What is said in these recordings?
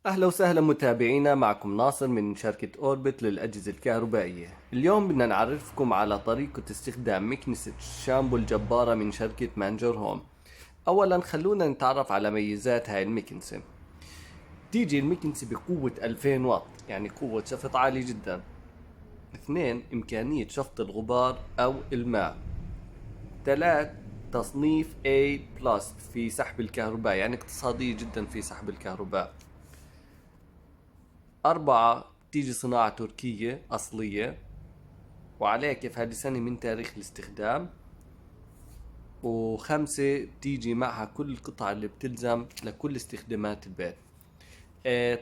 أهلا وسهلا متابعينا، معكم ناصر من شركة أوربت للأجهزة الكهربائية. اليوم بدنا نعرفكم على طريقة استخدام مكنسة الشامبو الجبارة من شركة مانجر هوم. أولا خلونا نتعرف على ميزات هاي المكنسة. تيجي المكنسة بقوة 2000 واط، يعني قوة شفط عالية جدا. اثنين، إمكانية شفط الغبار أو الماء. ثلاث، تصنيف A بلس في سحب الكهرباء، يعني اقتصادية جدا في سحب الكهرباء. أربعة، تيجي صناعة تركية أصلية وعليها كيف هذه سنة من تاريخ الاستخدام. وخمسة، تيجي معها كل القطع اللي بتلزم لكل استخدامات البيت.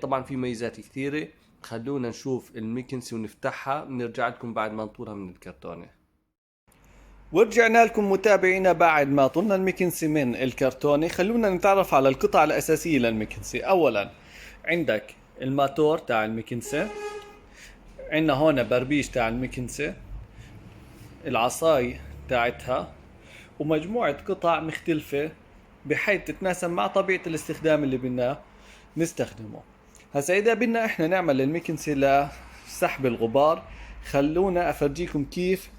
طبعا في ميزات كثيرة. خلونا نشوف الميكنسي ونفتحها، بنرجع لكم بعد ما نطورها من الكرتونة. ورجعنا لكم متابعينا بعد ما طلنا الميكنسي من الكرتونة. خلونا نتعرف على القطع الأساسية للميكنسي. أولا عندك الماتور تاع الميكنسي، عندنا هون بربيش تاع المكنسة، العصاي تاعتها، ومجموعة قطع مختلفة بحيث تتناسب مع طبيعة الاستخدام اللي بدنا نستخدمه. هسا إذا بدنا إحنا نعمل المكنسة لسحب الغبار، خلونا أفرجيكم كيف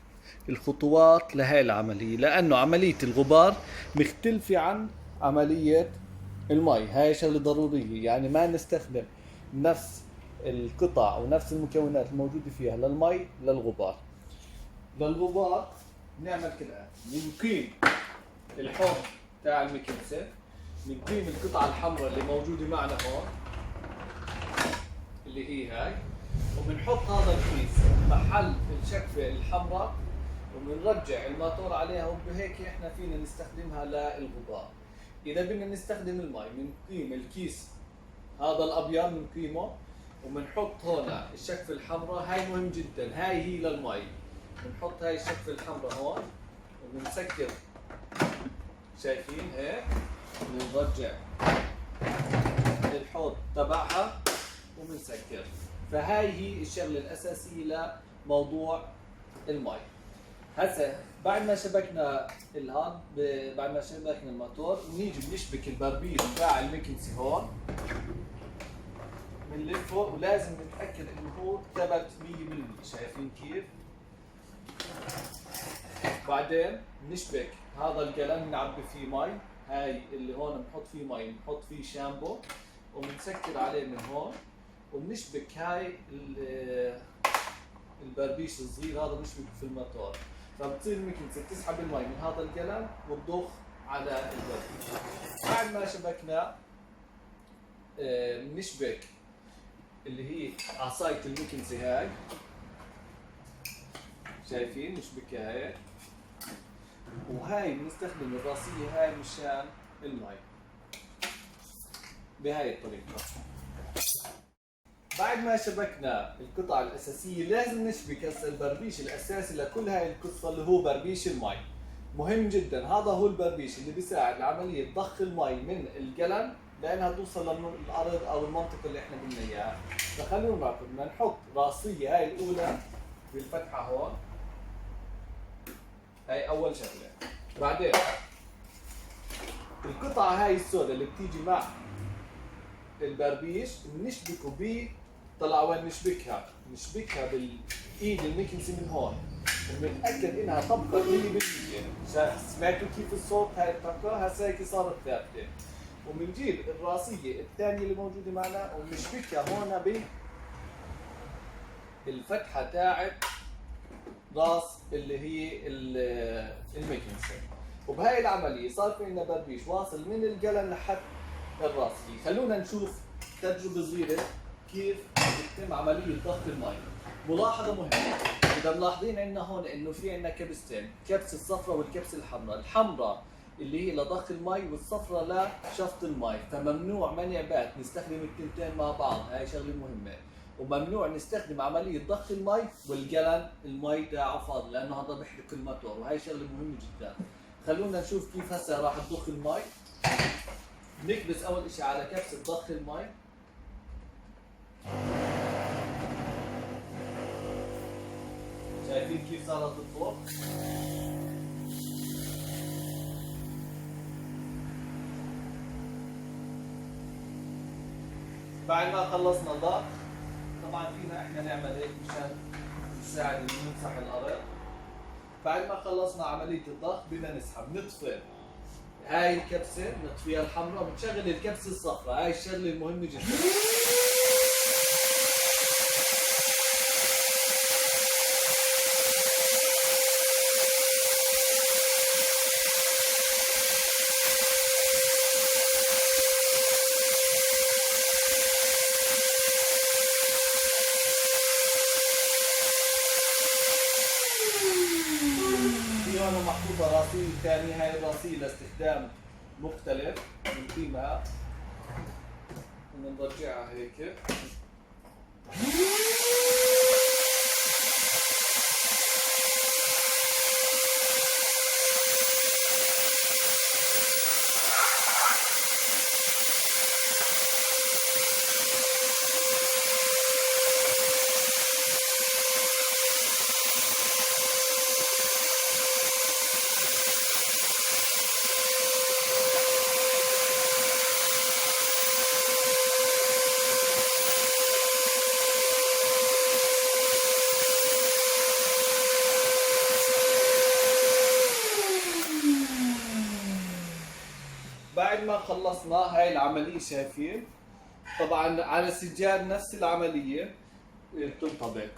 الخطوات لهي العملية، لأنه عملية الغبار مختلفة عن عملية المي. هاي شغلة ضرورية، يعني ما نستخدم نفس القطع أو نفس المكونات الموجودة فيها للمي للغبار. للغبار نعمل كده، بنقيم الحوض تاع المكنسة، بنقيم القطعة الحمراء اللي موجودة معنا هون اللي هي هاي، وبنحط هذا الكيس محل الشكفة الحمراء، وبنرجع الماتور عليها، وبهيك احنا فينا نستخدمها للغبار. اذا بدنا نستخدم المي بنقيم الكيس هذا الابيض، بنقيمه وبنحط هون الشكفة الحمراء. هاي مهم جدا، هاي هي للمي. بنحط هاي الشكفة الحمراء هون وبنسكر، شايفين هيك، بنرجع الحوض تبعها وبنسكر. فهاي هي الشغلة الأساسية لموضوع المي. هسه بعد ما شبكنا الهاد، بعد ما شبكنا الموتور، بنيجي بنشبك البربيل تاع المكنسي هون، بنلفه، ولازم نتأكد انه هو ثبت 100%. شايفين كيف؟ بعدين بنشبك هذا القلم، بنعبي فيه مي. هاي اللي هون بنحط فيه مي، بنحط فيه شامبو وبنسكر عليه من هون، وبنشبك هاي البربيش الصغير هذا، بنشبكه في الموتور. فبتصير المكنسة تسحب المي من هذا القلم وتضخ على البربيش. بعد ما شبكنا بنشبك اللي هي عصاية المكنسة هاي، شايفين نشبكها هيك. وهاي بنستخدم الراسية هاي مشان المي بهاي الطريقة. بعد ما شبكنا القطع الأساسية، لازم نشبك هسه البربيش الأساسي لكل هاي القصة اللي هو بربيش المي. مهم جدا، هذا هو البربيش اللي بيساعد عملية ضخ المي من القلم لأنها توصل للأرض أو المنطقة اللي احنا بدنا إياها. فخلونا نراقب، بدنا نحط راسية هاي الأولى بالفتحة هون، هاي أول شغلة. بعدين القطعة هاي السوداء اللي بتيجي مع البربيش بنشبكه ب، طلع وين نشبكها؟ نشبكها بالايد المكنسة من هون، وبنتأكد انها طبقت 100%. سمعتوا كيف الصوت؟ هاي الطبقة هسه هيك صارت ثابتة. وبنجيب الراسية الثانية اللي موجودة معنا وبنشبكها هون بالفتحة تاعت راس اللي هي المكنسة. وبهاي العملية صار في عندنا بربيش واصل من القلم لحد الراسية. خلونا نشوف تجربة صغيرة كيف بتتم عملية ضغط المي. ملاحظة مهمة، إذا ملاحظين عندنا هون إنه في عندنا كبستين، كبسة الصفراء والكبسة الحمراء. الحمراء اللي هي لضخ المي والصفراء لشفط المي، فممنوع منع بات نستخدم التنتين مع بعض. هاي شغلة مهمة. وممنوع نستخدم عملية ضخ المي والقلم المي تاعه فاضي، لأنه هذا بيحرق الموتور، وهي شغلة مهمة جدا. خلونا نشوف كيف هسه راح تضخ المي. نكبس أول إشي على كبسة ضخ المي، شايفين كيف صارت تطلق؟ بعد ما خلصنا ضغط، طبعا فينا احنا نعمل هيك مشان نساعد انه نمسح الارض. بعد ما خلصنا عمليه الضغط بدنا نسحب، نطفي هاي الكبسه، نطفيها الحمراء وبنشغل الكبسه الصفراء، هاي الشغله المهمه جدا. في هون محطوطة راسية ثانية، هاي الراسية لاستخدام مختلف بنقيمها وبنرجعها هيك. بعد ما خلصنا هاي العملية شايفين، طبعا على السجاد نفس العملية بتنطبق.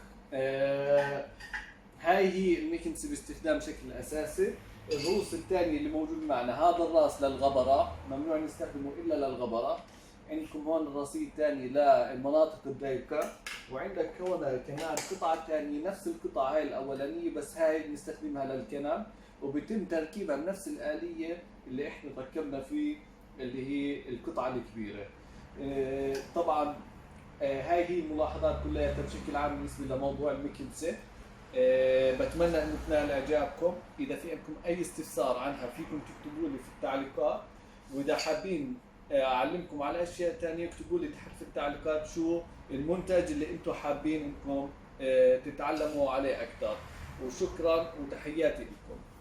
هاي هي المكنسة باستخدام بشكل أساسي. الروس الثاني اللي موجود معنا، هذا الراس للغبرة، ممنوع نستخدمه إلا للغبرة. عندكم هون الراسية الثانية للمناطق الضيقة، وعندك هون كمان قطعة ثانية نفس القطعة هاي الأولانية، بس هاي بنستخدمها للكنب، وبيتم تركيبها بنفس الآلية اللي احنا ركبنا فيه اللي هي القطعة الكبيرة. طبعا هاي هي الملاحظات كلها بشكل عام بالنسبة لموضوع المكنسة. بتمنى انه تنال اعجابكم. اذا في عندكم اي استفسار عنها فيكم تكتبوا لي في التعليقات، واذا حابين اعلمكم على اشياء ثانيه اكتبوا لي تحت في التعليقات شو المنتج اللي انتم حابين انكم تتعلموا عليه اكثر. وشكرا وتحياتي لكم.